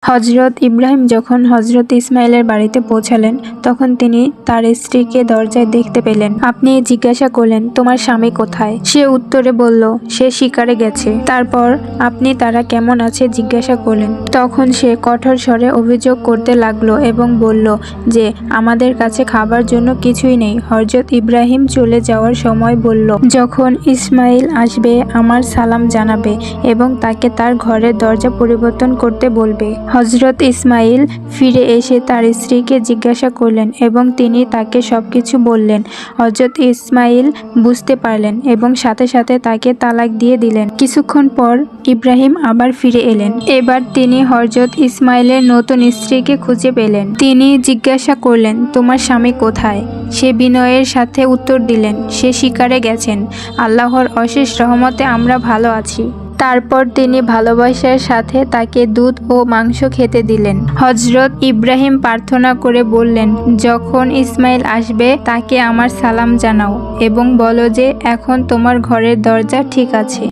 হযরত ইব্রাহিম যখন হযরত ইসমাইলের বাড়িতে পৌঁছালেন তখন তিনি তার স্ত্রীকে দরজায় দেখতে পেলেন। আপনি জিজ্ঞাসা করলেন, তোমার স্বামী কোথায়? সে উত্তরে বলল, সে শিকারে গেছে। তারপর আপনি তারা কেমন আছে জিজ্ঞাসা করলেন। তখন সে কঠোর স্বরে অভিযোগ করতে লাগলো এবং বলল যে আমাদের কাছে খাবার জন্য কিছুই নেই। হযরত ইব্রাহিম চলে যাওয়ার সময় বলল, যখন ইসমাইল আসবে আমার সালাম জানাবে এবং তাকে তার ঘরের দরজা পরিবর্তন করতে বলবে। হযরত ইসমাইল ফিরে এসে তার স্ত্রীকে জিজ্ঞাসা করলেন এবং তিনি তাকে সবকিছু বললেন। হযরত ইসমাইল বুঝতে পারলেন এবং সাথে সাথে তাকে তালাক দিয়ে দিলেন। কিছুক্ষণ পর ইব্রাহিম আবার ফিরে এলেন। এবার তিনি হযরত ইসমাইলের নতুন স্ত্রীকে খুঁজে পেলেন। তিনি জিজ্ঞাসা করলেন, তোমার স্বামী কোথায়? সে বিনয়ের সাথে উত্তর দিলেন, সে শিকারে গেছেন। আল্লাহর অশেষ রহমতে আমরা ভালো আছি। তারপর তিনি ভালোবাসার সাথে তাকে দুধ ও মাংস খেতে দিলেন। হযরত ইব্রাহিম প্রার্থনা করে বললেন, যখন ইসমাইল আসবে তাকে আমার সালাম জানাও এবং বলো যে এখন তোমার ঘরের দরজা ঠিক আছে।